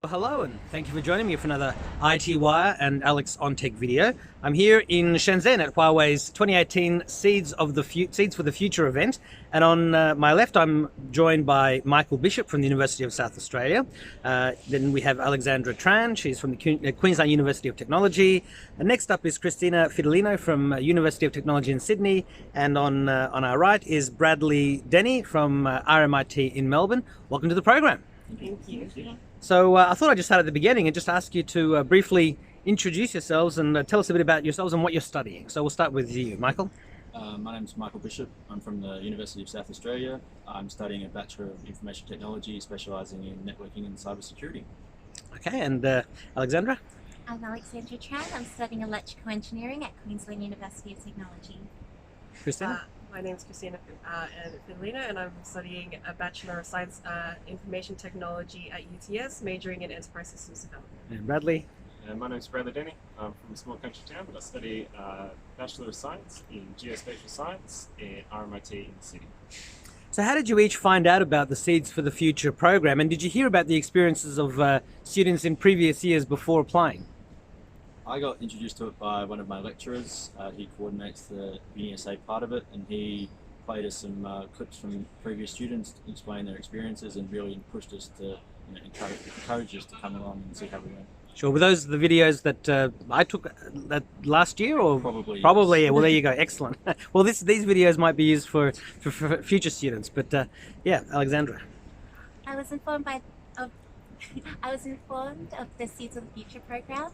Well, hello, and thank you for joining me for another IT Wire and Alex on Tech video. I'm here in Shenzhen at Huawei's 2018 Seeds for the Future event, and on my left I'm joined by Michael Bishop from the University of South Australia. Then we have Alexandra Tran, she's from the Queensland University of Technology. And next up is Cristina Fidelino from University of Technology in Sydney, and on our right is Bradley Denney from RMIT in Melbourne. Welcome to the program. Thank you. So I thought I'd just start at the beginning and just ask you to briefly introduce yourselves and tell us a bit about yourselves and what you're studying. So we'll start with you, Michael. My name's Michael Bishop. I'm from the University of South Australia. I'm studying a Bachelor of Information Technology, specialising in networking and cybersecurity. Okay, and Alexandra? I'm Alexandra Tran. I'm studying electrical engineering at Queensland University of Technology. Cristina? My name's Cristina Fidelino, and I'm studying a Bachelor of Science Information Technology at UTS, majoring in Enterprise Systems Development. And Bradley? My name's Bradley Denney. I'm from a small country town, but I study Bachelor of Science in Geospatial Science at RMIT in the city. So how did you each find out about the Seeds for the Future program, and did you hear about the experiences of students in previous years before applying? I got introduced to it by one of my lecturers. He coordinates the UniSA part of it, and he played us some clips from previous students to explain their experiences and really pushed us to encourage us to come along and see how we went. Sure. Were those the videos that I took that last year, or Probably, Probably. yes. Yeah. Well, there you go. Excellent. Well, these videos might be used for future students, but yeah, Alexandra. I was informed of the Seeds of the Future program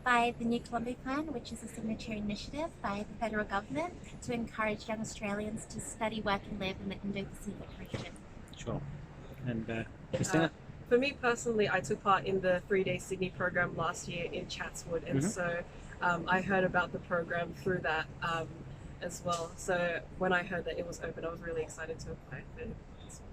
by the New Columbia Plan, which is a signature initiative by the federal government to encourage young Australians to study, work and live in the Indo-Pacific region. Sure. And Cristina? For me personally, I took part in the 3-day Sydney program last year in Chatswood, and so I heard about the program through that as well. So when I heard that it was open, I was really excited to apply for this one.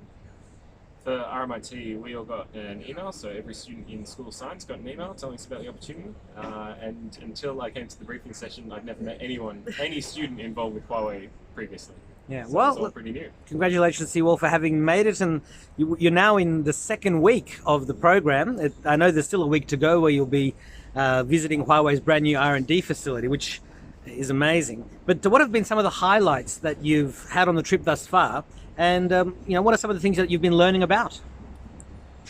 For RMIT, we all got an email, so every student in School of Science got an email telling us about the opportunity. And until I came to the briefing session, I'd never met any student involved with Huawei previously. Yeah. So Well, it was all pretty new. congratulations to you all for having made it, and you're now in the second week of the program. I know there's still a week to go where you'll be visiting Huawei's brand new R&D facility, which is amazing. But what have been some of the highlights that you've had on the trip thus far, and what are some of the things that you've been learning about?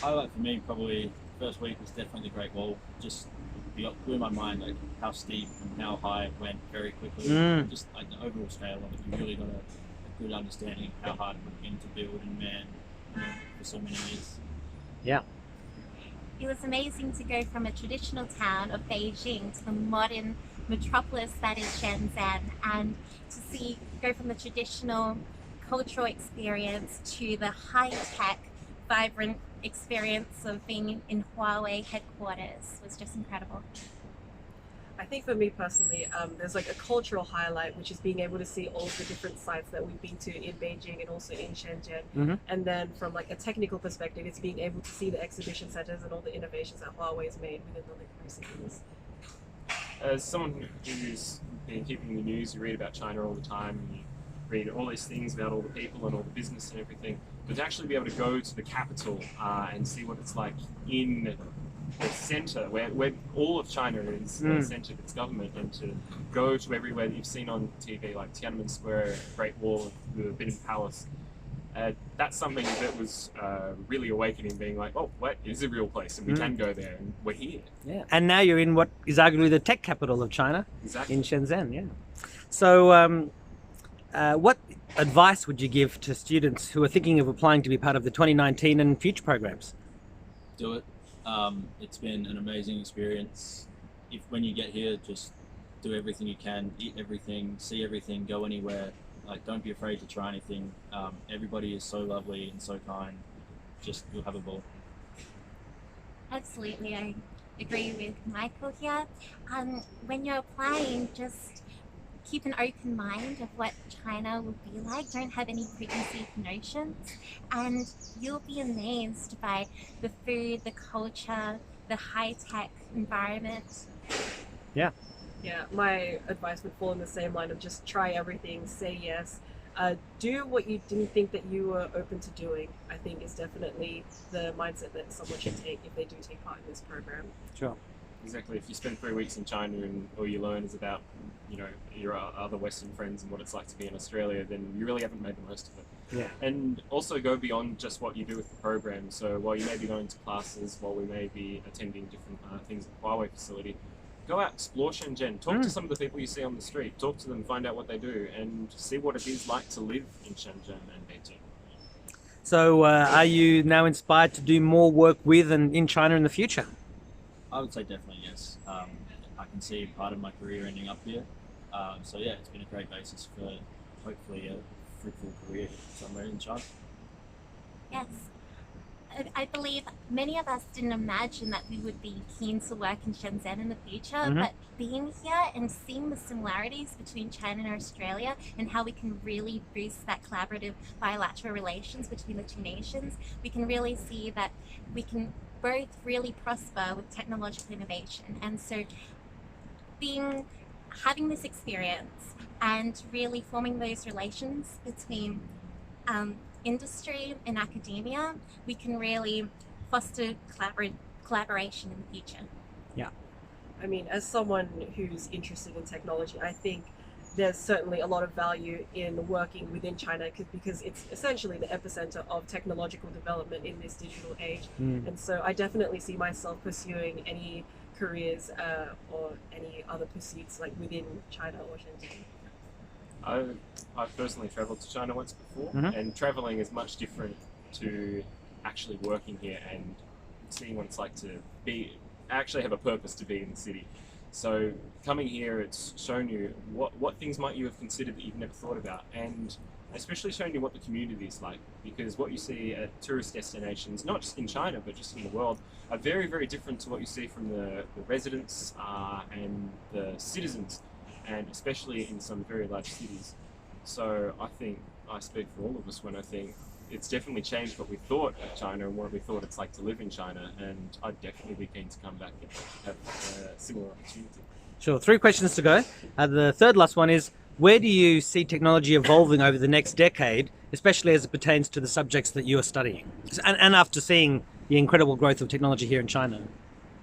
Highlight for me, probably first week was definitely the Great Wall. Just blew my mind, like how steep and how high it went very quickly. Just like the overall scale of it, you really got a good understanding of how hard it would have been to build and man for so many years. Yeah. It was amazing to go from a traditional town of Beijing to the modern metropolis that is Shenzhen, and to go from the traditional cultural experience to the high-tech, vibrant experience of being in Huawei headquarters was just incredible. I think for me personally, there's like a cultural highlight, which is being able to see all the different sites that we've been to in Beijing and also in Shenzhen. And then from like a technical perspective, it's being able to see the exhibition centers and all the innovations that Huawei has made within the recent years. As someone who's been keeping the news, you read about China all the time, and you read all these things about all the people and all the business and everything, but to actually be able to go to the capital and see what it's like in the centre, where all of China is the centre of its government, and to go to everywhere that you've seen on TV, like Tiananmen Square, Great Wall, the Forbidden Palace. That's something that was really awakening, being like, oh, wait, it is a real place, and we can go there, and we're here. Yeah. And now you're in what is arguably the tech capital of China, Exactly. in Shenzhen. Yeah. So what advice would you give to students who are thinking of applying to be part of the 2019 and future programs? Do it. It's been an amazing experience. When you get here, just do everything you can, eat everything, see everything, go anywhere. Like, don't be afraid to try anything. Everybody is so lovely and so kind. Just, you'll have a ball. Absolutely, I agree with Michael here. When you're applying, just keep an open mind of what China will be like. Don't have any preconceived notions, and you'll be amazed by the food, the culture, the high-tech environment. Yeah. Yeah, my advice would fall in the same line of just try everything, say yes, do what you didn't think that you were open to doing. I think is definitely the mindset that someone should take if they do take part in this program. Sure. Exactly. If you spend 3 weeks in China and all you learn is about, you know, your other Western friends and what it's like to be in Australia, then you really haven't made the most of it. Yeah. And also go beyond just what you do with the program. So while you may be going to classes, while we may be attending different things at the Huawei facility, go out, explore Shenzhen, talk to some of the people you see on the street, talk to them, find out what they do, and see what it is like to live in Shenzhen and Beijing. So are you now inspired to do more work with and in China in the future? I would say definitely yes. I can see part of my career ending up here. So yeah, it's been a great basis for hopefully a fruitful career somewhere in China. Yes. I believe many of us didn't imagine that we would be keen to work in Shenzhen in the future, but being here and seeing the similarities between China and Australia and how we can really boost that collaborative bilateral relations between the two nations, we can really see that we can both really prosper with technological innovation. And so having this experience and really forming those relations between industry and academia, we can really foster collaboration in the future. Yeah. I mean, as someone who's interested in technology, I think there's certainly a lot of value in working within China because it's essentially the epicenter of technological development in this digital age. And so I definitely see myself pursuing any careers or any other pursuits like within China or Shenzhen. I've personally travelled to China once before, and travelling is much different to actually working here and seeing what it's like to actually have a purpose to be in the city. So coming here, it's shown you what things might you have considered that you've never thought about, and especially shown you what the community is like, because what you see at tourist destinations, not just in China but just in the world, are very, very different to what you see from the residents and the citizens, and especially in some very large cities. So I think I speak for all of us when I think it's definitely changed what we thought of China and what we thought it's like to live in China, and I'd definitely be keen to come back and have a similar opportunity. Sure. 3 questions to go. The third last one is, where do you see technology evolving over the next decade, especially as it pertains to the subjects that you are studying? And after seeing the incredible growth of technology here in China.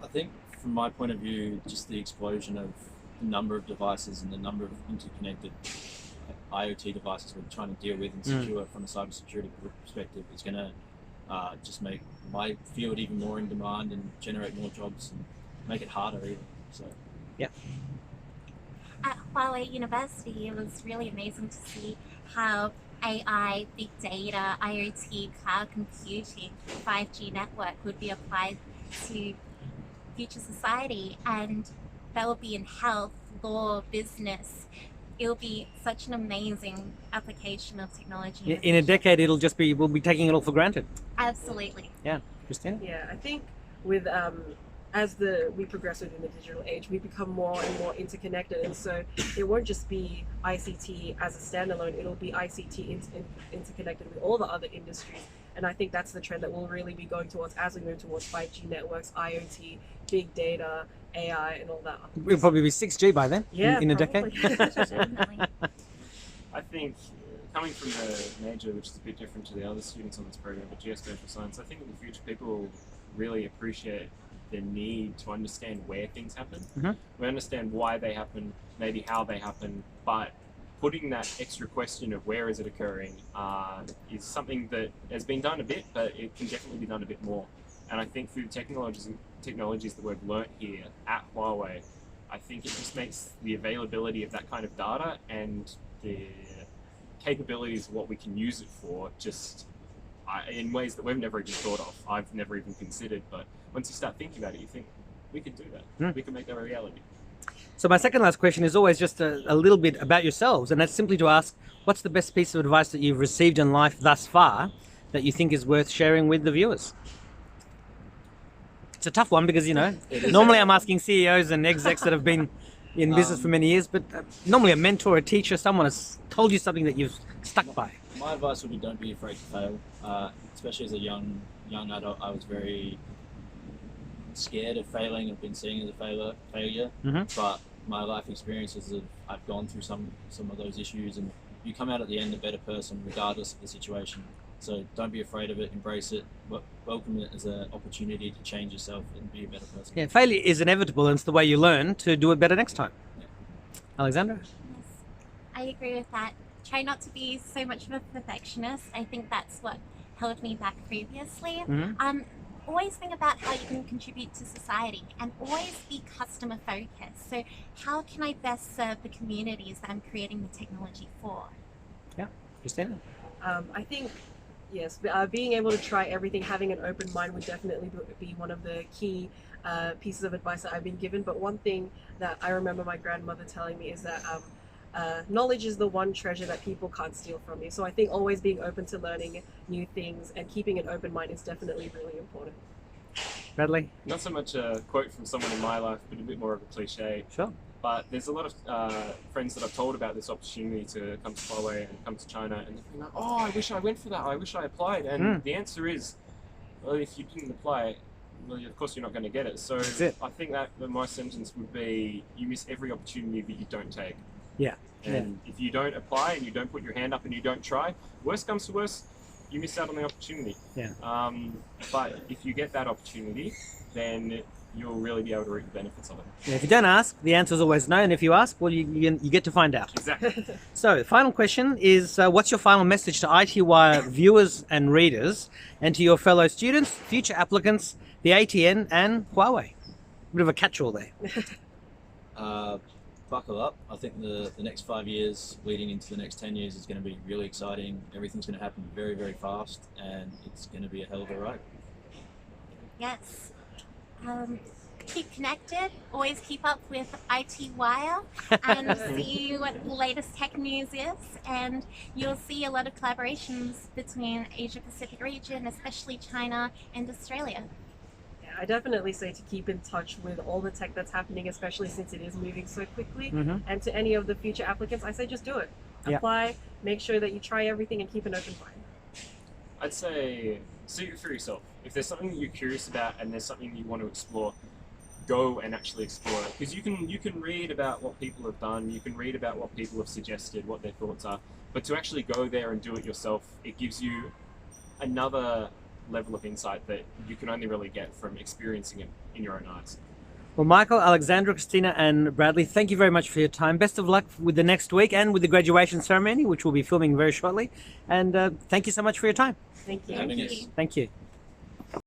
I think from my point of view, just the explosion of the number of devices and the number of interconnected IoT devices we're trying to deal with and secure from a cybersecurity perspective is going to just make my field even more in demand and generate more jobs and make it harder even. So yeah. At Huawei University, it was really amazing to see how AI, big data, IoT, cloud computing, 5G network would be applied to future society, and that will be in health, law, business. It'll be such an amazing application of technology. In a decade, we'll be taking it all for granted. Absolutely. Yeah, Cristina? Yeah, I think with as we progress within the digital age, we become more and more interconnected, and so it won't just be ICT as a standalone, it'll be ICT interconnected with all the other industries. And I think that's the trend that we'll really be going towards as we move towards 5G networks, IoT, big data, AI, and all that. We'll probably be 6G by then, Yeah, in a probably. decade. Definitely. I think coming from the major, which is a bit different to the other students on this program, but geospatial science, I think in the future people will really appreciate the need to understand where things happen. We understand why they happen, maybe how they happen, but putting that extra question of where is it occurring is something that has been done a bit, but it can definitely be done a bit more. And I think through the technologies that we've learnt here at Huawei, I think it just makes the availability of that kind of data and the capabilities of what we can use it for just in ways that we've never even thought of. I've never even considered, but once you start thinking about it, you think, we could do that. We can make that a reality. So my second last question is always just a little bit about yourselves, and that's simply to ask, what's the best piece of advice that you've received in life thus far that you think is worth sharing with the viewers? It's a tough one because, normally I'm asking CEOs and execs that have been in business for many years, but normally a mentor, a teacher, someone has told you something that you've stuck by. my advice would be don't be afraid to fail. Especially as a young adult, I was very scared of failing. I've been seen as a failure. But my life experiences I've gone through some of those issues, and you come out at the end a better person regardless of the situation. So don't be afraid of it, embrace it. welcome it as an opportunity to change yourself and be a better person. Yeah, failure is inevitable, and it's the way you learn to do it better next time. Yeah. Alexandra? Yes, I agree with that. Try not to be so much of a perfectionist. I think that's what held me back previously. Always think about how you can contribute to society, and always be customer focused. So how can I best serve the communities that I'm creating the technology for? Yeah, Cristina? I think, yes, being able to try everything, having an open mind would definitely be one of the key pieces of advice that I've been given. But one thing that I remember my grandmother telling me is that knowledge is the one treasure that people can't steal from you. So I think always being open to learning new things and keeping an open mind is definitely really important. Bradley? Not so much a quote from someone in my life, but a bit more of a cliche. Sure. But there's a lot of friends that I've told about this opportunity to come to Huawei and come to China, and they're like, oh, I wish I went for that, I wish I applied. And the answer is, well, if you didn't apply, well, of course you're not going to get it. So I think that my sentence would be, you miss every opportunity that you don't take. Yeah. And if you don't apply and you don't put your hand up and you don't try, worst comes to worst, you miss out on the opportunity. Yeah. But if you get that opportunity, then you'll really be able to reap the benefits of it. Yeah, if you don't ask, the answer is always no, and if you ask, well, you get to find out. Exactly. So, the final question is, what's your final message to IT Wire viewers and readers, and to your fellow students, future applicants, the ATN, and Huawei? Bit of a catch-all there. Buckle up. I think the next 5 years leading into the next 10 years is going to be really exciting. Everything's going to happen very, very fast, and it's going to be a hell of a ride. Yes. Keep connected. Always keep up with IT Wire and see what the latest tech news is. And you'll see a lot of collaborations between Asia Pacific region, especially China and Australia. I definitely say to keep in touch with all the tech that's happening, especially since it is moving so quickly. And to any of the future applicants, I say just do it. Apply, make sure that you try everything, and keep an open mind. I'd say see it for yourself. If there's something that you're curious about and there's something you want to explore, go and actually explore it. Because you can read about what people have done, you can read about what people have suggested, what their thoughts are, but to actually go there and do it yourself, it gives you another level of insight that you can only really get from experiencing it in your own eyes. Well, Michael, Alexandra, Cristina, and Bradley, thank you very much for your time. Best of luck with the next week and with the graduation ceremony, which we'll be filming very shortly. And thank you so much for your time. Thank you. Thank you. Thank you.